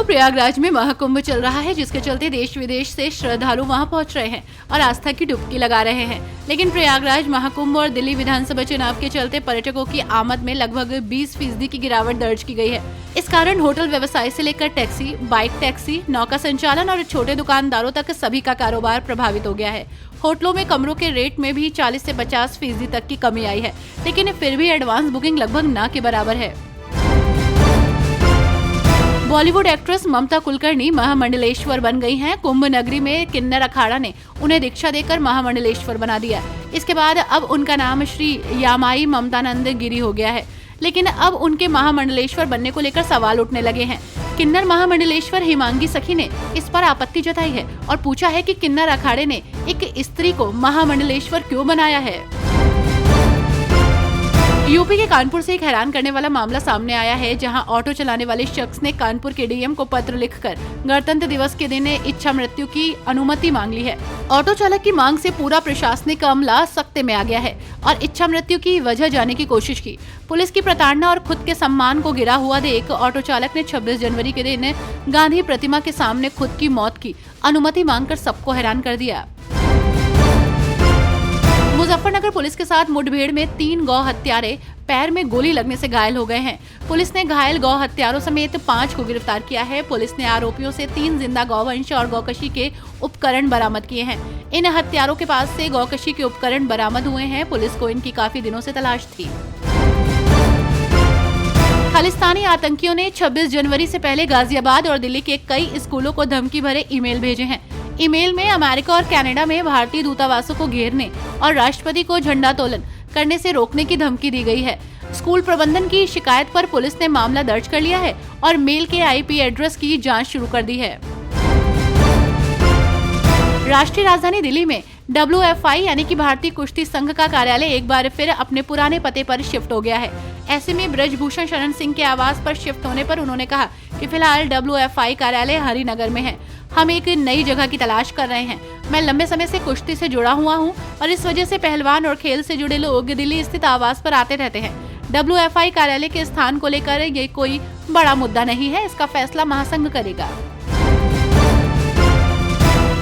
प्रयागराज में महाकुंभ चल रहा है, जिसके चलते देश विदेश से श्रद्धालु वहां पहुंच रहे हैं और आस्था की डुबकी लगा रहे हैं। लेकिन प्रयागराज महाकुंभ और दिल्ली विधानसभा चुनाव के चलते पर्यटकों की आमद में लगभग 20% की गिरावट दर्ज की गई है। इस कारण होटल व्यवसाय से लेकर टैक्सी, बाइक टैक्सी, नौका संचालन और छोटे दुकानदारों तक सभी का कारोबार प्रभावित हो गया है। होटलों में कमरों के रेट में भी 40 से 50% तक की कमी आई है, लेकिन फिर भी एडवांस बुकिंग लगभग ना के बराबर है। बॉलीवुड एक्ट्रेस ममता कुलकर्णी महामंडलेश्वर बन गई हैं। कुंभ नगरी में किन्नर अखाड़ा ने उन्हें दीक्षा देकर महामंडलेश्वर बना दिया। इसके बाद अब उनका नाम श्री यामाई ममतानंद गिरी हो गया है। लेकिन अब उनके महामंडलेश्वर बनने को लेकर सवाल उठने लगे हैं। किन्नर महामंडलेश्वर हिमांगी सखी ने इस पर आपत्ति जताई है और पूछा है कि किन्नर अखाड़े ने एक स्त्री को महामंडलेश्वर क्यों बनाया है। यूपी के कानपुर से एक हैरान करने वाला मामला सामने आया है, जहां ऑटो चलाने वाले शख्स ने कानपुर के डीएम को पत्र लिखकर गणतंत्र दिवस के दिन इच्छा मृत्यु की अनुमति मांग ली है। ऑटो चालक की मांग से पूरा प्रशासनिक अमला सख्ते में आ गया है और इच्छा मृत्यु की वजह जानने की कोशिश की। पुलिस की प्रताड़ना और खुद के सम्मान को गिरा हुआ देख ऑटो चालक ने 26 जनवरी के दिन गांधी प्रतिमा के सामने खुद की मौत की अनुमति मांगकर सबको हैरान कर दिया। मुजफ्फरनगर पुलिस के साथ मुठभेड़ में 3 गौ हत्यारे पैर में गोली लगने से घायल हो गए हैं। पुलिस ने घायल गौ हत्यारों समेत 5 को गिरफ्तार किया है। पुलिस ने आरोपियों से 3 जिंदा गौवंश और गौकशी के उपकरण बरामद किए हैं। इन हत्यारों के पास से गौकशी के उपकरण बरामद हुए हैं। पुलिस को इनकी काफी दिनों से तलाश थी। खालिस्तानी आतंकियों ने 26 जनवरी से पहले गाजियाबाद और दिल्ली के कई स्कूलों को धमकी भरे ईमेल भेजे हैं। ईमेल में अमेरिका और कनाडा में भारतीय दूतावासों को घेरने और राष्ट्रपति को झंडोत्तोलन करने से रोकने की धमकी दी गई है। स्कूल प्रबंधन की शिकायत पर पुलिस ने मामला दर्ज कर लिया है और मेल के आईपी एड्रेस की जांच शुरू कर दी है। राष्ट्रीय राजधानी दिल्ली में WFI यानी कि भारतीय कुश्ती संघ का कार्यालय एक बार फिर अपने पुराने पते पर शिफ्ट हो गया है। ऐसे में ब्रजभूषण शरण सिंह के आवास पर शिफ्ट होने पर उन्होंने कहा कि फिलहाल WFI कार्यालय हरिनगर में है। हम एक नई जगह की तलाश कर रहे हैं। मैं लंबे समय से कुश्ती से जुड़ा हुआ हूं और इस वजह से पहलवान और खेल से जुड़े लोग दिल्ली स्थित आवास पर आते रहते हैं। WFI कार्यालय के स्थान को लेकर ये कोई बड़ा मुद्दा नहीं है, इसका फैसला महासंघ करेगा।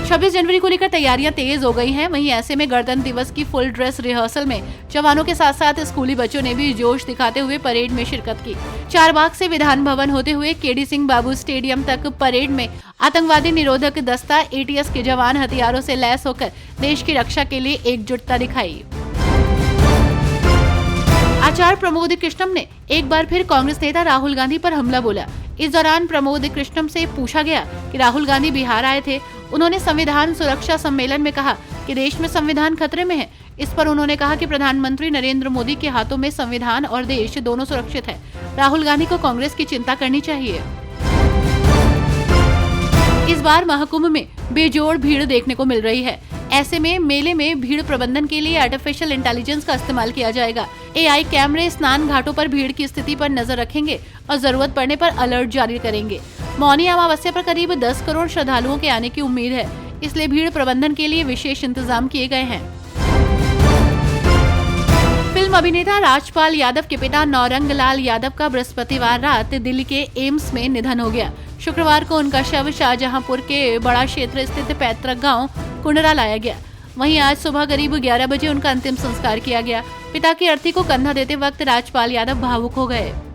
26 जनवरी को लेकर तैयारियां तेज हो गई हैं। वहीं ऐसे में गणतंत्र दिवस की फुल ड्रेस रिहर्सल में जवानों के साथ साथ स्कूली बच्चों ने भी जोश दिखाते हुए परेड में शिरकत की। चारबाग से विधान भवन होते हुए केडी सिंह बाबू स्टेडियम तक परेड में आतंकवादी निरोधक दस्ता ATS के जवान हथियारों से लैस होकर देश की रक्षा के लिए एकजुटता दिखाई। आचार्य प्रमोद कृष्णम ने एक बार फिर कांग्रेस नेता राहुल गांधी पर हमला बोला। इस दौरान प्रमोद कृष्णम से पूछा गया कि राहुल गांधी बिहार आए थे। उन्होंने संविधान सुरक्षा सम्मेलन में कहा कि देश में संविधान खतरे में है। इस पर उन्होंने कहा कि प्रधानमंत्री नरेंद्र मोदी के हाथों में संविधान और देश दोनों सुरक्षित है। राहुल गांधी को कांग्रेस की चिंता करनी चाहिए। इस बार महाकुंभ में बेजोड़ भीड़ देखने को मिल रही है। ऐसे में मेले में भीड़ प्रबंधन के लिए आर्टिफिशियल इंटेलिजेंस का इस्तेमाल किया जाएगा। AI कैमरे स्नान घाटों पर भीड़ की स्थिति पर नजर रखेंगे और जरूरत पड़ने पर अलर्ट जारी करेंगे। मौनी अमावस्या पर करीब 10 करोड़ श्रद्धालुओं के आने की उम्मीद है, इसलिए भीड़ प्रबंधन के लिए विशेष इंतजाम किए गए हैं। फिल्म अभिनेता राजपाल यादव के पिता नौरंग लाल यादव का बृहस्पतिवार रात दिल्ली के एम्स में निधन हो गया। शुक्रवार को उनका शव शाहजहांपुर के बड़ा क्षेत्र स्थित पैतृक गांव कुंडरा लाया गया। वहीं आज सुबह करीब 11 बजे उनका अंतिम संस्कार किया गया। पिता की अर्थी को कंधा देते वक्त राजपाल यादव भावुक हो गए।